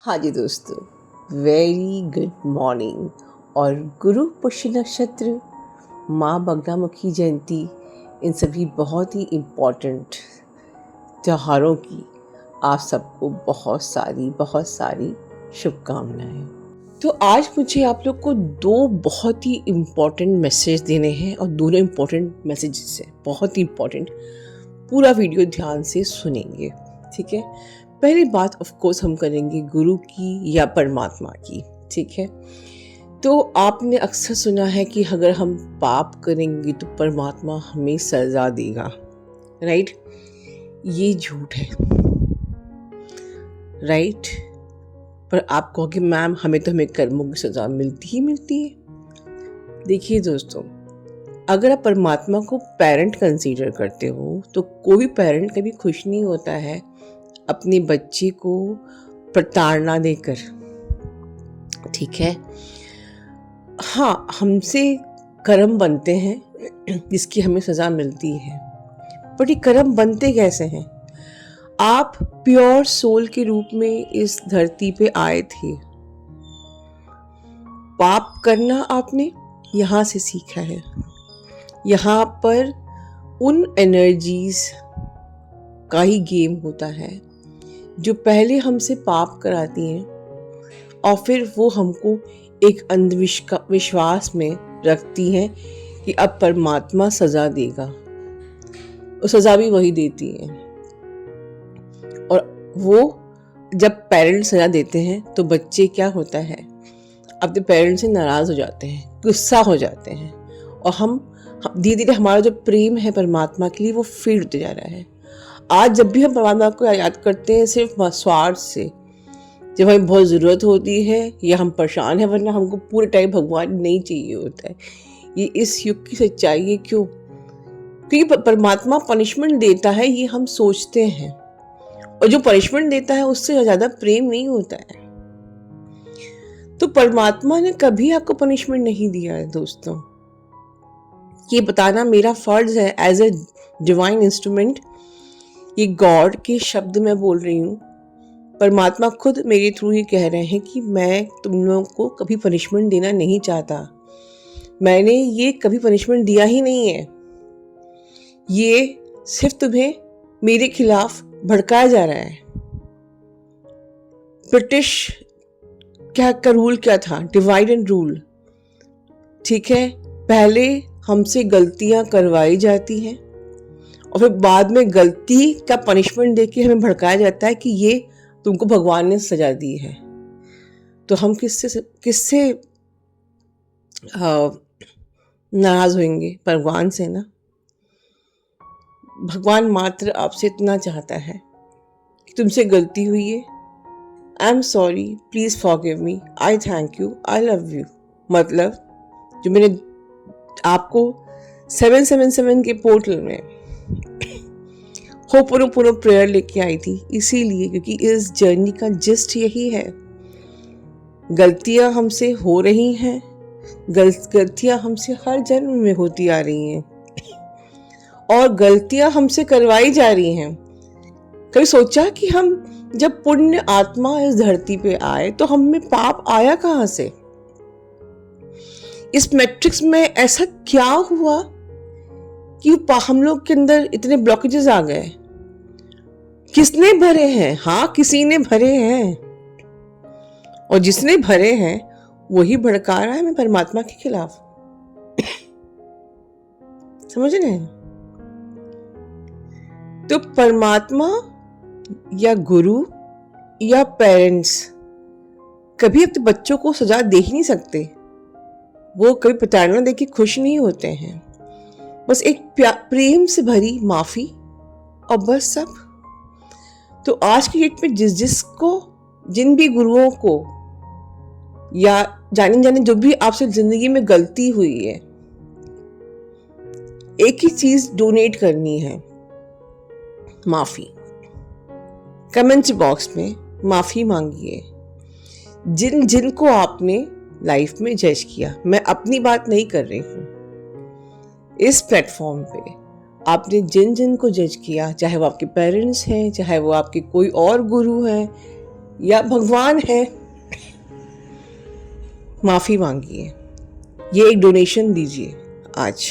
हाँ जी दोस्तों, very good morning. और गुरु पुष्य नक्षत्र, माँ बगलामुखी जयंती, इन सभी बहुत ही इम्पॉर्टेंट त्योहारों की आप सबको बहुत सारी शुभकामनाएं। तो आज मुझे आप लोग को दो बहुत ही इम्पॉर्टेंट मैसेज देने हैं और दोनों इम्पॉर्टेंट मैसेजेस हैं, बहुत ही इम्पॉर्टेंट। पूरा वीडियो ध्यान से सुनेंगे, ठीक है। पहली बात ऑफ कोर्स हम करेंगे गुरु की या परमात्मा की, ठीक है। तो आपने अक्सर सुना है कि अगर हम पाप करेंगे तो परमात्मा हमें सजा देगा, राइट। ये झूठ है, राइट। पर आप कहोगे मैम हमें कर्मों की सजा मिलती है। देखिए दोस्तों, अगर आप परमात्मा को पेरेंट कंसीडर करते हो तो कोई पेरेंट कभी खुश नहीं होता है अपने बच्चे को प्रताड़ना देकर, ठीक है। हाँ, हमसे कर्म बनते हैं जिसकी हमें सजा मिलती है, बट ये कर्म बनते कैसे हैं? आप प्योर सोल के रूप में इस धरती पे आए थे, पाप करना आपने यहाँ से सीखा है। यहाँ पर उन एनर्जीज का ही गेम होता है जो पहले हमसे पाप कराती हैं और फिर वो हमको एक अंधविश्वास में रखती हैं कि अब परमात्मा सजा देगा, और सजा भी वही देती है। और वो जब पेरेंट्स सजा देते हैं तो बच्चे क्या होता है, अपने पेरेंट्स से नाराज हो जाते हैं, गुस्सा हो जाते हैं, और हम धीरे धीरे हमारा जो प्रेम है परमात्मा के लिए वो फीड होते जा रहा है। आज जब भी हम परमात्मा को याद करते हैं सिर्फ स्वार्थ से, जब हमें बहुत ज़रूरत होती है या हम परेशान हैं, वरना हमको पूरे टाइम भगवान नहीं चाहिए होता है। ये इस युग की सच्चाई है। क्यों? क्योंकि परमात्मा पनिशमेंट देता है, ये हम सोचते हैं, और जो पनिशमेंट देता है उससे ज़्यादा प्रेम नहीं होता है। तो परमात्मा ने कभी आपको पनिशमेंट नहीं दिया है दोस्तों। ये बताना मेरा फर्ज है एज ए डिवाइन इंस्ट्रूमेंट। ये गॉड के शब्द मैं बोल रही हूँ। परमात्मा खुद मेरे थ्रू ही कह रहे हैं कि मैं तुम लोगों को कभी पनिशमेंट देना नहीं चाहता। मैंने ये कभी पनिशमेंट दिया ही नहीं है। ये सिर्फ तुम्हें मेरे खिलाफ भड़काया जा रहा है। ब्रिटिश क्या का रूल क्या था? डिवाइड एंड रूल, ठीक है। पहले हमसे गलतियां करवाई जाती हैं और फिर बाद में गलती का पनिशमेंट देके हमें भड़काया जाता है कि ये तुमको भगवान ने सजा दी है। तो हम किससे नाराज होंगे? भगवान से ना। भगवान मात्र आपसे इतना चाहता है कि तुमसे गलती हुई है, I am sorry, please forgive me, I thank you, I love you. मतलब जो मैंने आपको 777 के पोर्टल में होपोनोपोनो प्रेयर लेके आई थी, इसीलिए क्योंकि इस जर्नी का जिस्ट यही है। गलतियां हमसे हो रही हैं, गलतियां हमसे हर जन्म में होती आ रही हैं, और गलतियां हमसे करवाई जा रही हैं। कभी सोचा कि हम जब पुण्य आत्मा इस धरती पे आए तो हम में पाप आया कहां से? इस मैट्रिक्स में ऐसा क्या हुआ कि हम लोग के अंदर इतने ब्लॉकेजेस आ गए? किसने भरे हैं? हाँ, किसी ने भरे हैं, और जिसने भरे हैं वही भड़का रहा है हमें परमात्मा के खिलाफ। समझ रहे हैं? तो परमात्मा या गुरु या पेरेंट्स कभी अपने बच्चों को सजा दे ही नहीं सकते। वो कभी प्रताड़ना देके खुश नहीं होते हैं। बस एक प्रेम से भरी माफी और बस सब। तो आज की डेट में जिन भी गुरुओं को या जाने जो भी आपसे जिंदगी में गलती हुई है, एक ही चीज डोनेट करनी है, माफी। कमेंट बॉक्स में माफी मांगिए जिनको आपने लाइफ में जज किया। मैं अपनी बात नहीं कर रही हूँ। इस प्लेटफॉर्म पे आपने जिन को जज किया, चाहे वो आपके पेरेंट्स हैं, चाहे वो आपके कोई और गुरु हैं, या भगवान है, माफी मांगिए, ये एक डोनेशन दीजिए आज,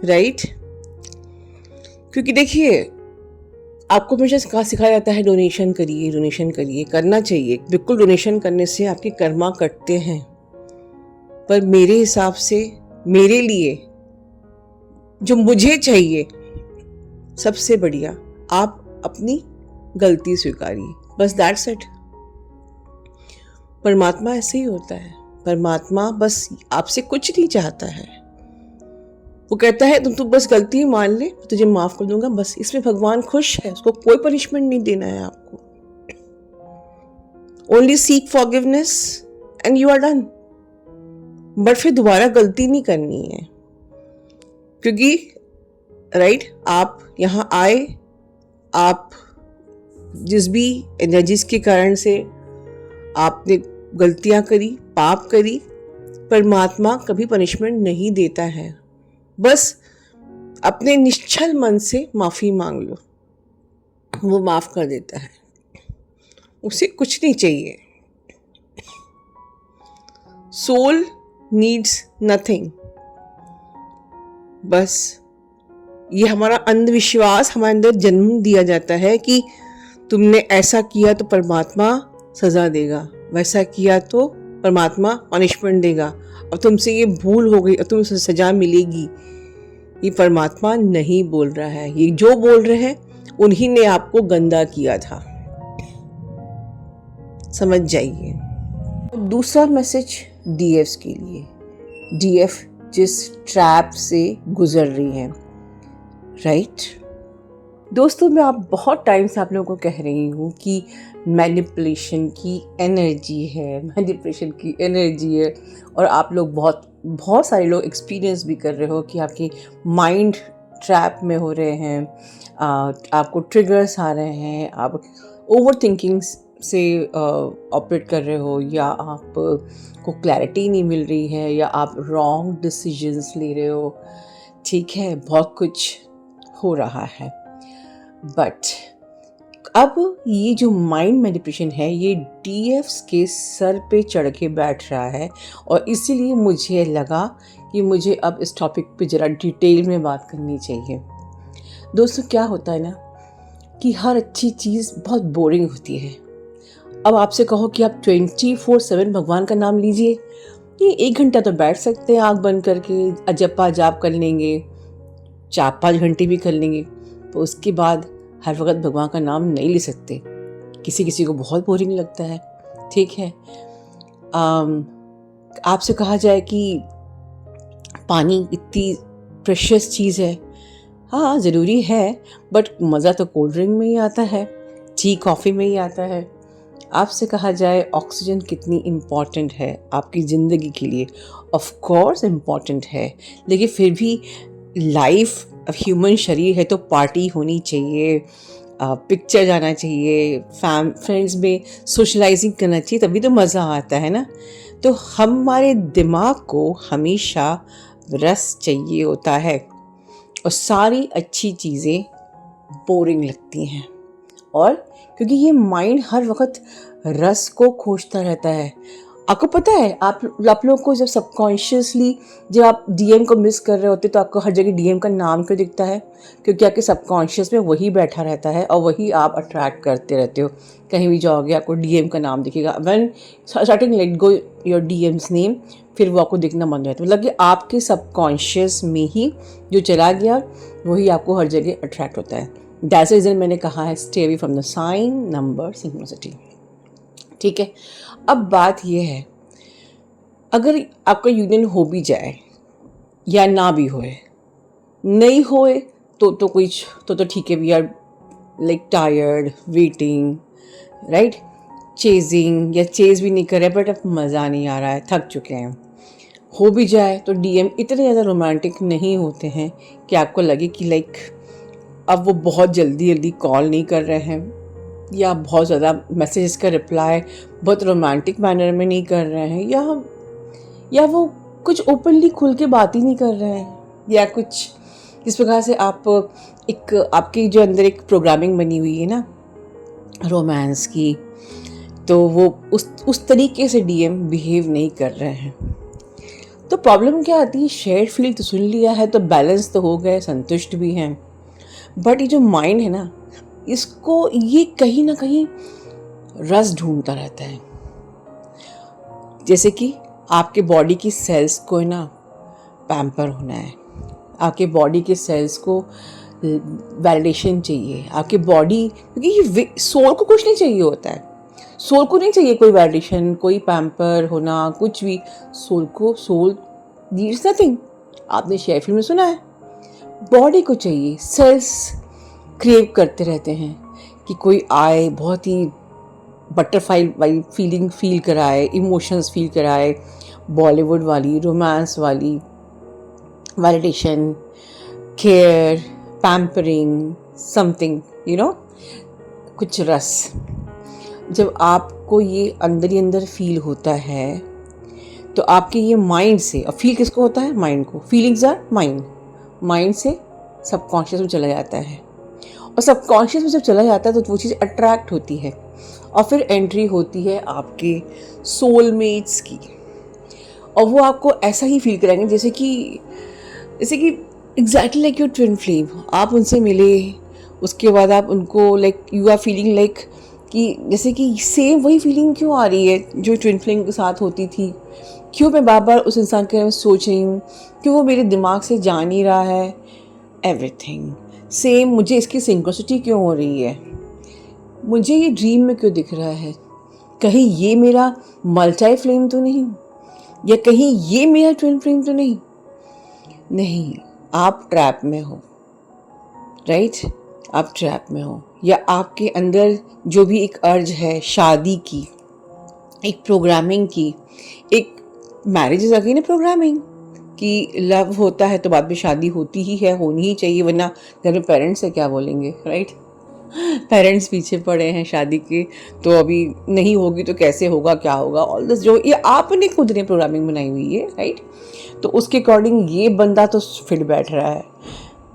राइट? क्योंकि देखिए, आपको हमेशा सिखाया जाता है डोनेशन करिए, डोनेशन करिए, करना चाहिए बिल्कुल। डोनेशन करने से आपके कर्मा कटते हैं, पर मेरे हिसाब से, मेरे लिए जो मुझे चाहिए सबसे बढ़िया, आप अपनी गलती स्वीकारिए, बस दैट्स इट। परमात्मा ऐसे ही होता है। परमात्मा बस आपसे कुछ नहीं चाहता है। वो कहता है तुम बस गलती मान ले, तुझे माफ कर दूंगा, बस। इसमें भगवान खुश है, उसको कोई पनिशमेंट नहीं देना है आपको। Only seek forgiveness and you are done. But फिर दोबारा गलती नहीं करनी है, क्योंकि राइट, आप यहाँ आए, आप जिस भी एनर्जीज के कारण से आपने गलतियां करी, पाप करी, परमात्मा कभी पनिशमेंट नहीं देता है। बस अपने निश्चल मन से माफी मांग लो, वो माफ कर देता है। उसे कुछ नहीं चाहिए। Soul needs nothing. बस ये हमारा अंधविश्वास हमारे अंदर जन्म दिया जाता है कि तुमने ऐसा किया तो परमात्मा सजा देगा, वैसा किया तो परमात्मा पनिशमेंट देगा, अब तुमसे ये भूल हो गई और तुमसे सजा मिलेगी। ये परमात्मा नहीं बोल रहा है, ये जो बोल रहे हैं उन्हीं ने आपको गंदा किया था, समझ जाइए। दूसरा मैसेज डीएफ्स के लिए, डीएफ जिस ट्रैप से गुजर रही हैं, राइट? दोस्तों, मैं आप बहुत टाइम से आप लोगों को कह रही हूँ कि मैनिपुलेशन की एनर्जी है, मैनिपुलेशन की एनर्जी है, और आप लोग बहुत सारे लोग एक्सपीरियंस भी कर रहे हो कि आपकी माइंड ट्रैप में हो रहे हैं, आपको ट्रिगर्स आ रहे हैं, आप ओवर थिंकिंग से ऑपरेट कर रहे हो, या आपको क्लैरिटी नहीं मिल रही है, या आप रॉन्ग डिसीजंस ले रहे हो। ठीक है, बहुत कुछ हो रहा है, बट अब ये जो माइंड मैनिपुलेशन है, ये डीएफ्स के सर पे चढ़ के बैठ रहा है, और इसीलिए मुझे लगा कि मुझे अब इस टॉपिक पे ज़रा डिटेल में बात करनी चाहिए। दोस्तों, क्या होता है ना कि हर अच्छी चीज़ बहुत बोरिंग होती है। अब आपसे कहो कि आप 24/7 भगवान का नाम लीजिए, ये 1 घंटा तो बैठ सकते हैं आँख बंद करके, अजप्पा जाप कर लेंगे, 4-5 घंटे भी कर लेंगे, तो उसके बाद हर वक्त भगवान का नाम नहीं ले सकते। किसी किसी को बहुत बोरिंग लगता है, ठीक है। आपसे कहा जाए कि पानी इतनी प्रेशियस चीज़ है, हाँ ज़रूरी है, बट मज़ा तो कोल्ड ड्रिंक में ही आता है, टी कॉफ़ी में ही आता है। आपसे कहा जाए ऑक्सीजन कितनी इम्पॉर्टेंट है आपकी ज़िंदगी के लिए, ऑफ कोर्स इम्पॉर्टेंट है, लेकिन फिर भी लाइफ, अब ह्यूमन शरीर है तो पार्टी होनी चाहिए, पिक्चर जाना चाहिए, फ्रेंड्स में सोशलाइजिंग करना चाहिए, तभी तो मज़ा आता है ना। तो हमारे दिमाग को हमेशा रस चाहिए होता है, और सारी अच्छी चीज़ें बोरिंग लगती हैं, और क्योंकि ये माइंड हर वक्त रस को खोजता रहता है। आपको पता है, आप लोगों को जब सबकॉन्शियसली जब आप डीएम को मिस कर रहे होते तो आपको हर जगह डीएम का नाम क्यों दिखता है? क्योंकि आपके सबकॉन्शियस में वही बैठा रहता है, और वही आप अट्रैक्ट करते रहते हो। कहीं भी जाओगे आपको डीएम का नाम दिखेगा। When starting let go your DMs name, फिर वो आपको दिखना बंद हो जाता है। मतलब कि आपके सबकॉन्शियस में ही जो चला गया वही आपको हर जगह अट्रैक्ट होता है। दैट्स रीज़न मैंने कहा है stay away from the sign number synchronicity, ठीक है। अब बात यह है, अगर आपका यूनियन हो भी जाए या ना भी होए, नहीं होए तो कुछ तो ठीक है, we are like tired waiting, right, chasing, या चेज भी नहीं कर रहे बट अब मज़ा नहीं आ रहा है, थक चुके हैं। हो भी जाए तो डीएम इतने ज़्यादा रोमांटिक नहीं होते हैं कि आपको लगे कि लाइक अब वो बहुत जल्दी कॉल नहीं कर रहे हैं, या बहुत ज़्यादा मैसेजेस का रिप्लाई बहुत रोमांटिक मैनर में नहीं कर रहे हैं, या वो कुछ ओपनली खुल के बात ही नहीं कर रहे हैं, या कुछ इस प्रकार से आप एक आपके जो अंदर एक प्रोग्रामिंग बनी हुई है ना रोमांस की, तो वो उस तरीके से डीएम बिहेव नहीं कर रहे हैं। तो प्रॉब्लम क्या आती है, शेयर्ड फीलिंग तो सुन लिया है तो बैलेंस तो हो गए, संतुष्ट भी हैं, बट ये जो माइंड है ना, इसको ये कहीं ना कहीं रस ढूंढता रहता है। जैसे कि आपके बॉडी की सेल्स को है ना पैम्पर होना है, आपके बॉडी के सेल्स को वैलिडेशन चाहिए, आपके बॉडी, क्योंकि ये सोल को कुछ नहीं चाहिए होता है, सोल को नहीं चाहिए कोई वैलिडेशन, कोई पैम्पर होना, कुछ भी। Soul needs nothing. आपने शेयर फिल्म में सुना है, बॉडी को चाहिए, सेल्स क्रेव करते रहते हैं कि कोई आए, बहुत ही बटरफ्लाई वाली फीलिंग फील कराए, इमोशंस फील कराए, बॉलीवुड वाली, रोमांस वाली, वैलिडेशन, केयर, पैम्परिंग, समथिंग, कुछ रस। जब आपको ये अंदर ही अंदर फील होता है तो आपके ये माइंड से, और फील किसको होता है, माइंड को, फीलिंग्स आर माइंड से सबकॉन्शियस में चला जाता है, और सबकॉन्शियस में जब चला जाता है तो वो चीज़ अट्रैक्ट होती है, और फिर एंट्री होती है आपके सोलमेट्स की, और वो आपको ऐसा ही फील कराएंगे जैसे कि exactly like your twin flame. आप उनसे मिले, उसके बाद आप उनको like you are feeling like कि जैसे कि सेम वही फीलिंग क्यों आ रही है जो ट्विन फ्लेम के साथ होती थी, क्यों मैं बार बार उस इंसान के बारे में सोच रही हूँ, क्यों वो मेरे दिमाग से जा नहीं रहा है, एवरीथिंग सेम। मुझे इसकी सिंक्रोसिटी क्यों हो रही है, मुझे ये ड्रीम में क्यों दिख रहा है, कहीं ये मेरा मल्टी फ्लेम तो नहीं, या कहीं ये मेरा ट्विन फ्लेम तो नहीं। आप ट्रैप में हो, राइट? आप ट्रैप में हो, या आपके अंदर जो भी एक अर्ज है शादी की, एक प्रोग्रामिंग की, एक marriage is again A programming, कि लव होता है तो बाद में शादी होती ही है, होनी ही चाहिए, वरना घर में पेरेंट्स से क्या बोलेंगे, राइट? पेरेंट्स पीछे पड़े हैं शादी के, तो अभी नहीं होगी तो कैसे होगा, क्या होगा, ऑल दिस जो ये आपने खुद ने प्रोग्रामिंग बनाई हुई है, राइट? तो उसके अकॉर्डिंग ये बंदा तो फिट बैठ रहा है,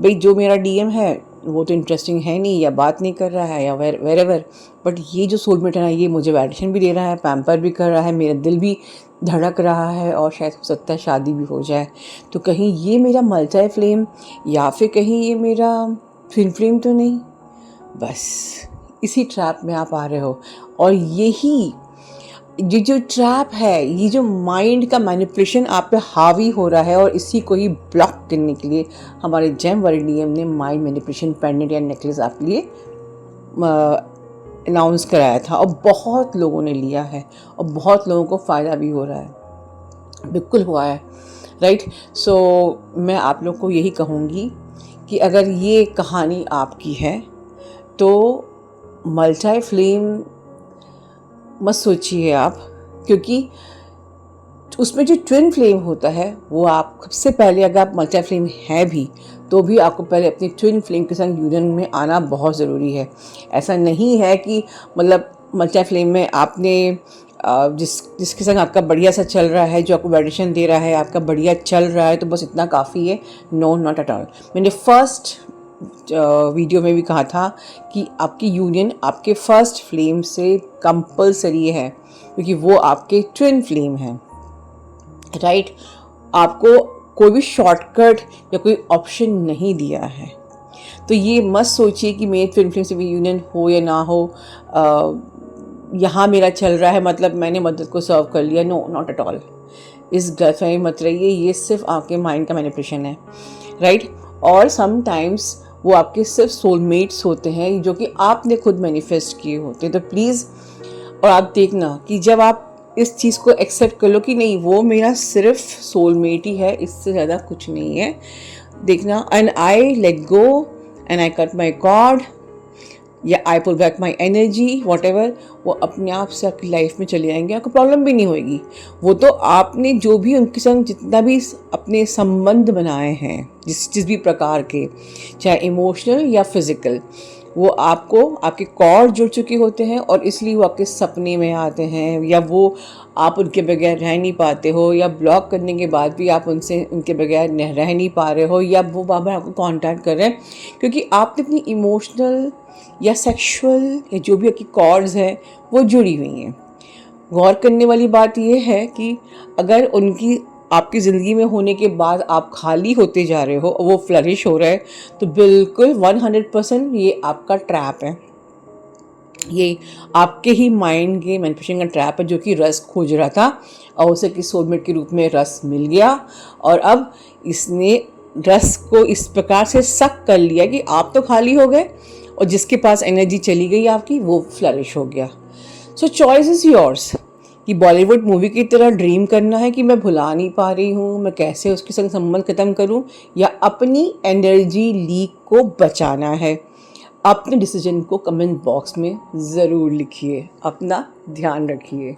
भाई जो मेरा डीएम है वो तो इंटरेस्टिंग है नहीं, या बात नहीं कर रहा है, या वेरेवर, बट ये जो सोलमेट है ना, ये मुझे वैलिडेशन भी दे रहा है, पैम्पर भी कर रहा है, मेरा दिल भी धड़क रहा है, और शायद हो सकता है शादी भी हो जाए। तो कहीं ये मेरा मल्टी फ्लेम, या फिर कहीं ये मेरा ट्विन फ्लेम तो नहीं। बस इसी ट्रैप में आप आ रहे हो, और यही ये जो ट्रैप है, ये जो माइंड का मैनिपुलेशन आप पे हावी हो रहा है, और इसी को ही ब्लॉक करने के लिए हमारे जेम वरीडीएम ने माइंड मैनिपुलेशन पेंडेंट या नेकलेस आपके लिए अनाउंस कराया था, और बहुत लोगों ने लिया है, और बहुत लोगों को फ़ायदा भी हो रहा है, बिल्कुल हुआ है, राइट? सो मैं आप लोग को यही कहूँगी कि अगर ये कहानी आपकी है तो मल्टी फ्लेम मत सोचिए आप, क्योंकि उसमें जो ट्विन फ्लेम होता है वो आप सबसे पहले, अगर आप मल्टी फ्लेम है भी तो भी आपको पहले अपनी ट्विन फ्लेम के संग यूनियन में आना बहुत ज़रूरी है। ऐसा नहीं है कि मतलब मल्टी फ्लेम में आपने जिसके संग आपका बढ़िया सा चल रहा है, जो आपको वैलिडेशन दे रहा है, आपका बढ़िया चल रहा है, तो बस इतना काफ़ी है। No, not at all. मैंने फर्स्ट वीडियो में भी कहा था कि आपकी यूनियन आपके फर्स्ट फ्लेम से कंपलसरी है, क्योंकि वो आपके ट्विन फ्लेम हैं, राइट? आपको कोई भी शॉर्टकट या कोई ऑप्शन नहीं दिया है। तो ये मत सोचिए कि मेरे ट्विन फ्लेम से भी यूनियन हो या ना हो, यहाँ मेरा चल रहा है मतलब मैंने मदद को सर्व कर लिया। No, not at all. इस गलतफहमी मत रहिए, ये सिर्फ आपके माइंड का मैनिपुलेशन है, राइट? और समटाइम्स वो आपके सिर्फ सोलमेट्स होते हैं जो कि आपने खुद मैनिफेस्ट किए होते हैं। तो प्लीज़, और आप देखना कि जब आप इस चीज़ को एक्सेप्ट कर लो कि नहीं वो मेरा सिर्फ सोलमेट ही है, इससे ज़्यादा कुछ नहीं है, देखना, and I let go and I cut my cord, या I pull back my energy, whatever, वो अपने आप से आपकी लाइफ में चले आएंगे, आपको प्रॉब्लम भी नहीं होगी। वो तो आपने जो भी उनके संग जितना भी अपने संबंध बनाए हैं, जिस भी प्रकार के, चाहे इमोशनल या फिज़िकल, वो आपको आपके कॉर्ड जुड़ चुके होते हैं और इसलिए वो आपके सपने में आते हैं, या वो आप उनके बगैर रह नहीं पाते हो, या ब्लॉक करने के बाद भी आप उनके बगैर रह नहीं पा रहे हो, या वो बार बार आपको कांटेक्ट कर रहे हैं क्योंकि आपने अपनी इमोशनल या सेक्सुअल या जो भी आपकी कॉर्ड्स हैं वो जुड़ी हुई हैं। गौर करने वाली बात यह है कि अगर उनकी आपकी ज़िंदगी में होने के बाद आप खाली होते जा रहे हो और वो फ्लरिश हो रहा है, तो बिल्कुल 100% ये आपका ट्रैप है। ये आपके ही माइंड के मैनिपुलेशन का ट्रैप है, जो कि रस खोज रहा था और उसे कि सोलमेट के रूप में रस मिल गया, और अब इसने रस को इस प्रकार से सक कर लिया कि आप तो खाली हो गए और जिसके पास एनर्जी चली गई आपकी वो फ्लरिश हो गया। सो चॉइस इज़ योर्स कि बॉलीवुड मूवी की तरह ड्रीम करना है कि मैं भुला नहीं पा रही हूँ, मैं कैसे उसके संग संबंध ख़त्म करूँ, या अपनी एनर्जी लीक को बचाना है। अपने डिसीजन को कमेंट बॉक्स में ज़रूर लिखिए। अपना ध्यान रखिए।